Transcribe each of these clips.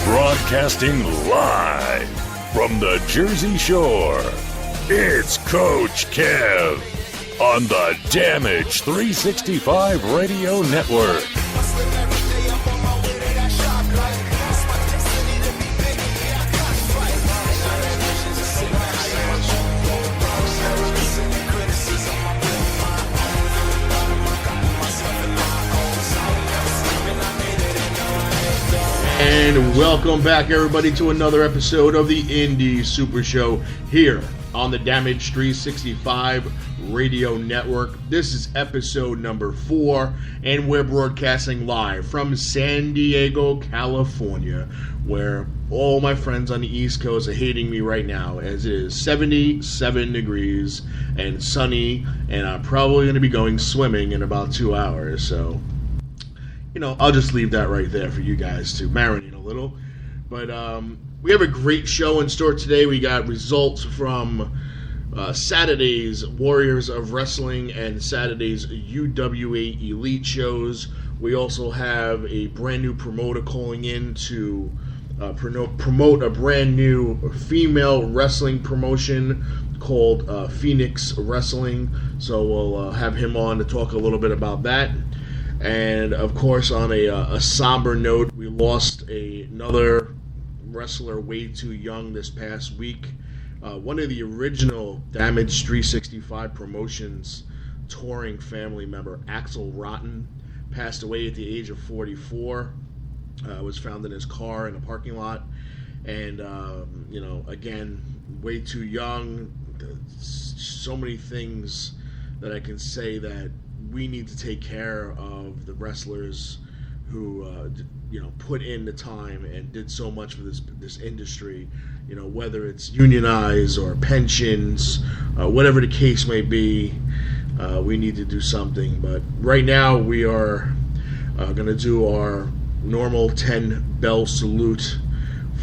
Broadcasting live from the Jersey Shore, it's Coach Kev on the Damage 365 Radio Network. And welcome back, everybody, to another episode of the Indie Super Show here on the Damage 365 Radio Network. This is episode number 4, and we're broadcasting live from San Diego, California, where all my friends on the East Coast are hating me right now, as it is 77 degrees and sunny, and I'm probably going to be going swimming in about 2 hours, so I'll just leave that right there for you guys to marinate a little. But we have a great show in store today. We got results from Saturday's Warriors of Wrestling and Saturday's UWA Elite shows. We also have a brand new promoter calling in to promote a brand new female wrestling promotion called Phoenix Wrestling. So we'll have him on to talk a little bit about that. And, of course, on a somber note, we lost another wrestler way too young this past week. One of the original Damage 365 Promotions touring family member, Axel Rotten, passed away at the age of 44. Was found in his car in a parking lot. And, again, way too young. So many things that I can say that we need to take care of the wrestlers who, put in the time and did so much for this industry. Whether it's unionized or pensions, whatever the case may be, we need to do something. But right now, we are going to do our normal 10 bell salute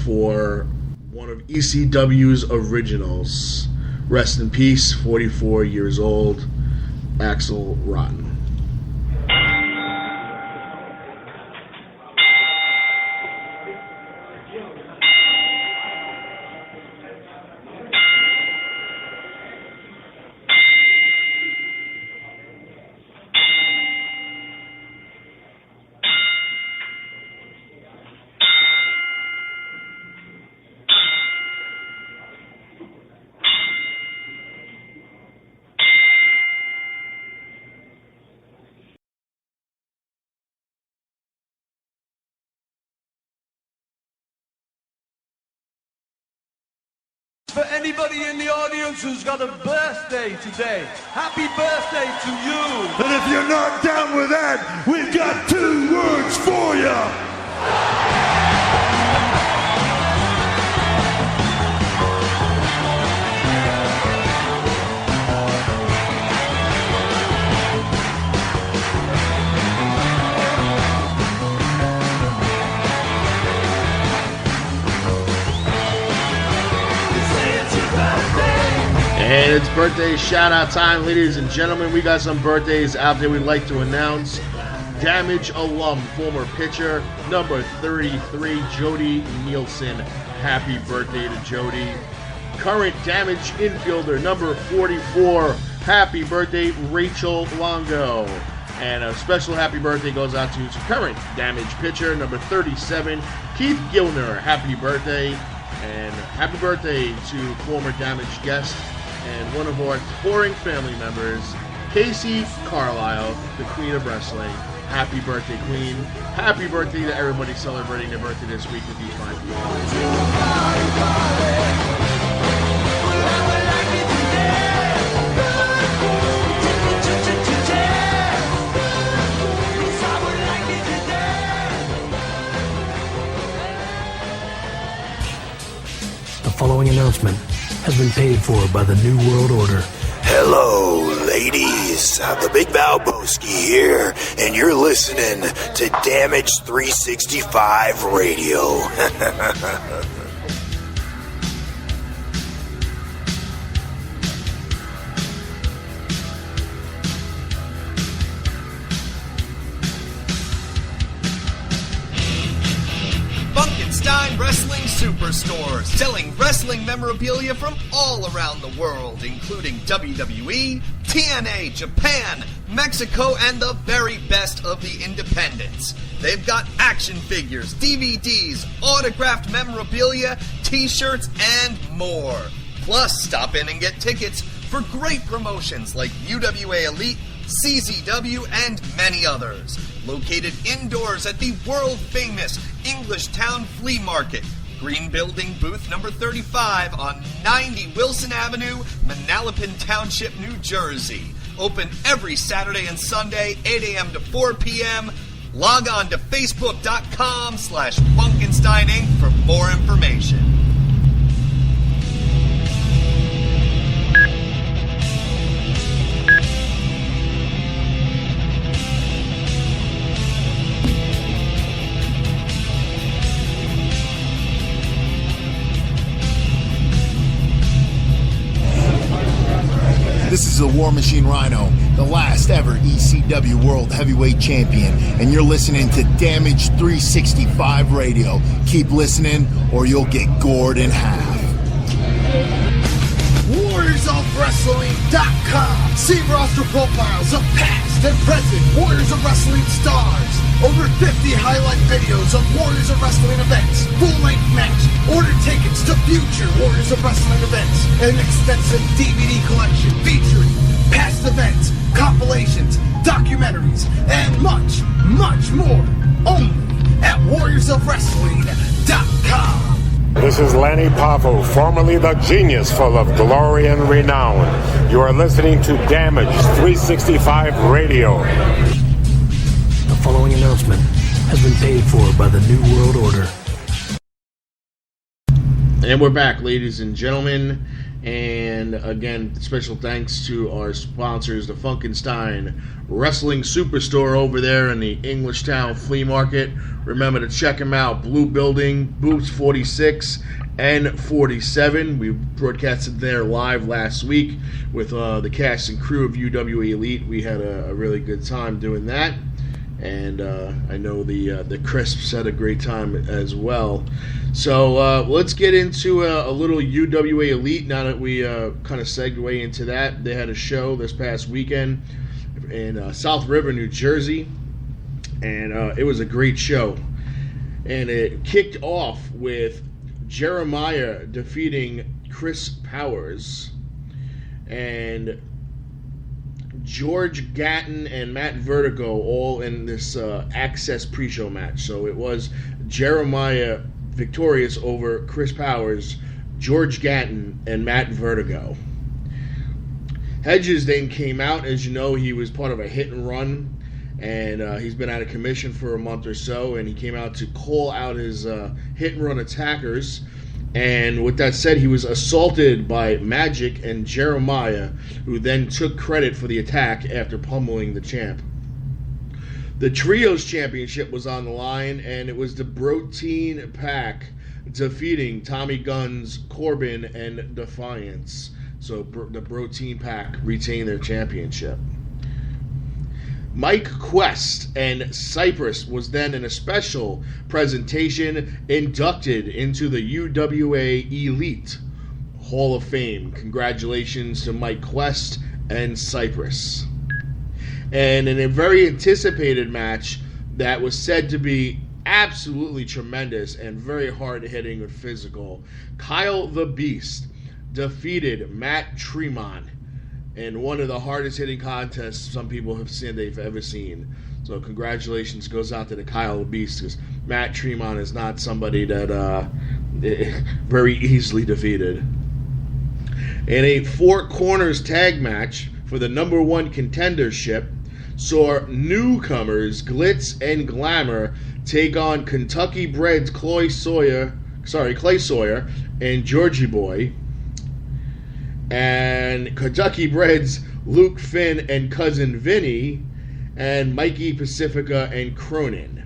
for one of ECW's originals. Rest in peace, 44 years old, Axel Rotten. For anybody in the audience who's got a birthday today, happy birthday to you. And if you're not down with that, we've got 2 words for you. And it's birthday shout-out time, ladies and gentlemen. We got some birthdays out there we'd like to announce. Damage alum, former pitcher, number 33, Jody Nielsen. Happy birthday to Jody. Current Damage infielder, number 44. Happy birthday, Rachel Longo. And a special happy birthday goes out to current Damage pitcher, number 37, Keith Gilner. Happy birthday. And happy birthday to former Damage guest and one of our touring family members, Casey Carlisle, the Queen of Wrestling. Happy birthday, Queen. Happy birthday to everybody celebrating their birthday this week with these fine people. following announcement has been paid for by the New World Order. Hello, ladies. The Big Valboski here, and you're listening to Damage 365 Radio. Wrestling Superstore, selling wrestling memorabilia from all around the world, including WWE, TNA, Japan, Mexico, and the very best of the independents. They've got action figures, DVDs, autographed memorabilia, t-shirts, and more. Plus, stop in and get tickets for great promotions like UWA Elite, CZW, and many others. Located indoors at the world-famous English Town Flea Market, Green Building, booth number 35 on 90 Wilson Avenue, Manalapan Township, New Jersey. Open every Saturday and Sunday, 8 a.m. to 4 p.m. Log on to Facebook.com/Funkenstein Inc. for more information. This is the War Machine Rhino, the last ever ECW World Heavyweight Champion, and you're listening to Damage 365 Radio. Keep listening, or you'll get gored in half. WarriorsOfWrestling.com. See roster profiles of past and present Warriors of Wrestling stars. Over 50 highlight videos of Warriors of Wrestling events, full-length match, order tickets to future Warriors of Wrestling events, and an extensive DVD collection featuring past events, compilations, documentaries, and much, much more. Only at WarriorsOfWrestling.com. This is Lanny Pavo, formerly the genius full of glory and renown. You are listening to Damage 365 Radio. The following announcement has been paid for by the New World Order. And we're back, ladies and gentlemen. And again, special thanks to our sponsors, the Funkenstein Wrestling Superstore over there in the Englishtown Flea Market. Remember to check them out. Blue Building, booths 46 and 47. We broadcasted there live last week with the cast and crew of UWA Elite. We had a really good time doing that. And I know the Crisps had a great time as well. So let's get into a little UWA Elite now that we kind of segue into that. They had a show this past weekend in South River, New Jersey, and it was a great show. And it kicked off with Jeremiah defeating Chris Powers, and George Gatton and Matt Vertigo all in this Access pre-show match. So it was Jeremiah victorious over Chris Powers, George Gatton, and Matt Vertigo. Hedges then came out. As you know, he was part of a hit and run, and he's been out of commission for a month or so, and he came out to call out his hit and run attackers. And with that said, he was assaulted by Magic and Jeremiah, who then took credit for the attack after pummeling the champ. The Trios Championship was on the line, and it was the Protein Pack defeating Tommy Guns, Corbin, and Defiance. So the Protein Pack retained their championship. Mike Quest and Cypress was then in a special presentation inducted into the UWA Elite Hall of Fame. Congratulations to Mike Quest and Cypress. And in a very anticipated match that was said to be absolutely tremendous and very hard-hitting and physical, Kyle the Beast defeated Matt Tremont in one of the hardest hitting contests some people have seen they've ever seen. So congratulations goes out to the Kyle the Beast, because Matt Tremont is not somebody that very easily defeated. In a Four Corners tag match for the number one contendership, saw newcomers Glitz and Glamour take on Kentucky Bred's Clay Sawyer and Georgie Boy, and Kentucky Bred's Luke Finn and Cousin Vinny, and Mikey Pacifica and Cronin.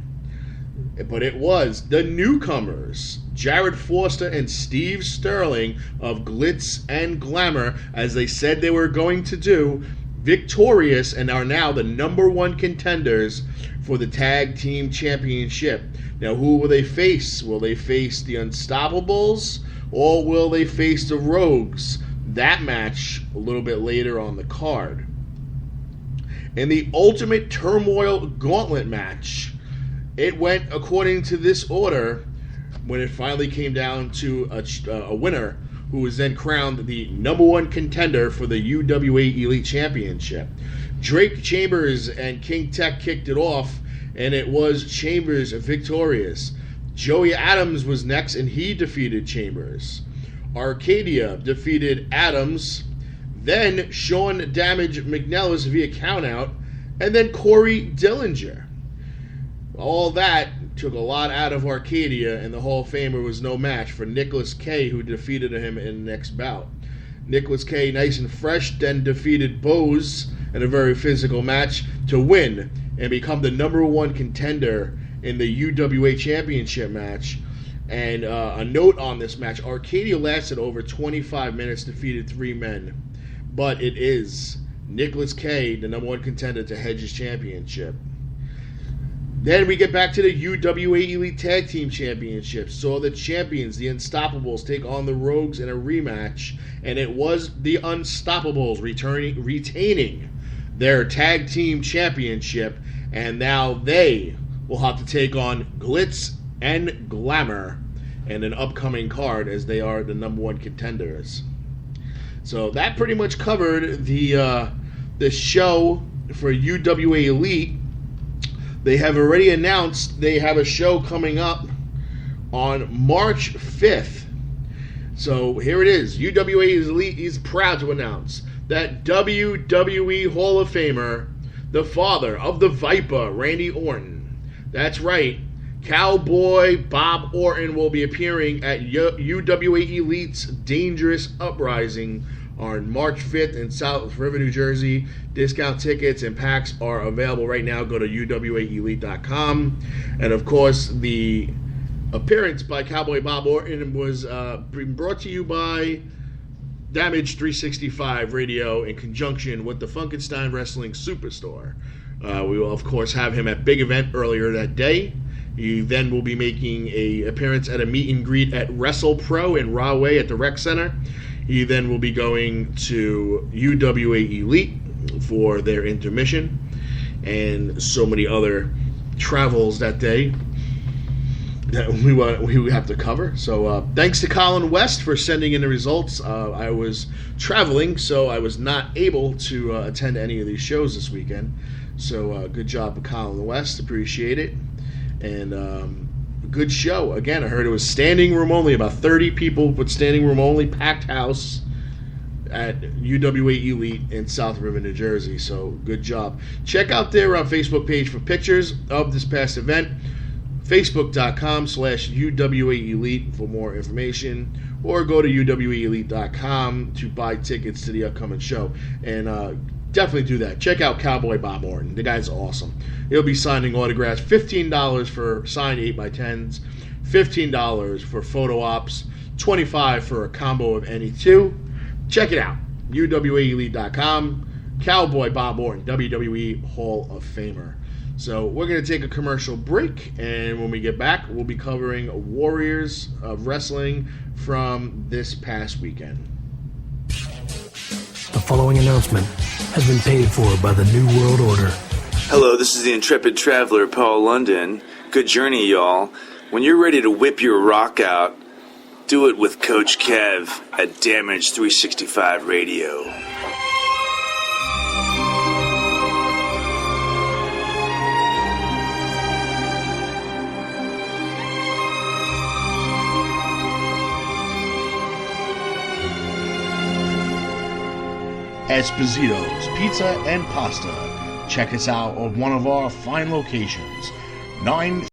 But it was the newcomers, Jared Foster and Steve Sterling of Glitz and Glamour, as they said they were going to do, victorious and are now the number one contenders for the Tag Team Championship. Now, who will they face? Will they face the Unstoppables, or will they face the Rogues? That match a little bit later on the card. In the Ultimate Turmoil Gauntlet match, it went according to this order when it finally came down to a winner who was then crowned the number one contender for the UWA Elite Championship. Drake Chambers and King Tech kicked it off, and it was Chambers victorious. Joey Adams was next, and he defeated Chambers. Arcadia defeated Adams. Then Sean Damage McNellis via countout, and then Corey Dillinger. All that took a lot out of Arcadia, and the Hall of Famer was no match for Nicholas K., who defeated him in the next bout. Nicholas K., nice and fresh, then defeated Bose in a very physical match to win and become the number one contender in the UWA Championship match. And a note on this match, Arcadia lasted over 25 minutes, defeated 3 men. But it is Nicholas K., the number one contender to Hedges Championship. Then we get back to the UWA Elite Tag Team Championship. Saw the champions, the Unstoppables, take on the Rogues in a rematch. And it was the Unstoppables retaining their Tag Team Championship. And now they will have to take on Glitz and Glamour in an upcoming card, as they are the number one contenders. So that pretty much covered the show for UWA Elite. They have already announced they have a show coming up on March 5th. So here it is. UWA Elite is proud to announce that WWE Hall of Famer, the father of the Viper, Randy Orton. That's right. Cowboy Bob Orton will be appearing at UWA Elite's Dangerous Uprising on March 5th in South River, New Jersey. Discount tickets and packs are available right now. Go to UWAElite.com. And, of course, the appearance by Cowboy Bob Orton was brought to you by Damage 365 Radio in conjunction with the Funkenstein Wrestling Superstore. We will, of course, have him at Big Event earlier that day. He then will be making an appearance at a meet and greet at WrestlePro in Rahway at the Rec Center. He then will be going to UWA Elite for their intermission and so many other travels that day that we have to cover. So thanks to Colin West for sending in the results. I was traveling, so I was not able to attend any of these shows this weekend. So good job, Colin West. Appreciate it. And good show. Again, I heard it was standing room only, about 30 people with standing room only, packed house at UWA Elite in South River, New Jersey. So good job. Check out their Facebook page for pictures of this past event. Facebook.com/UWA Elite for more information, or go to UWAElite.com to buy tickets to the upcoming show. And definitely do that. Check out Cowboy Bob Orton. The guy's awesome. He'll be signing autographs. $15 for signed 8x10s, $15 for photo ops, $25 for a combo of any two. Check it out. UWAElite.com. Cowboy Bob Orton, WWE Hall of Famer. So we're going to take a commercial break, and when we get back, we'll be covering Warriors of Wrestling from this past weekend. The following announcement has been paid for by the New World Order. Hello, this is the intrepid traveler, Paul London. Good journey, y'all. When you're ready to whip your rock out, do it with Coach Kev at Damage 365 Radio. Esposito's Pizza and Pasta. Check us out at one of our fine locations. 9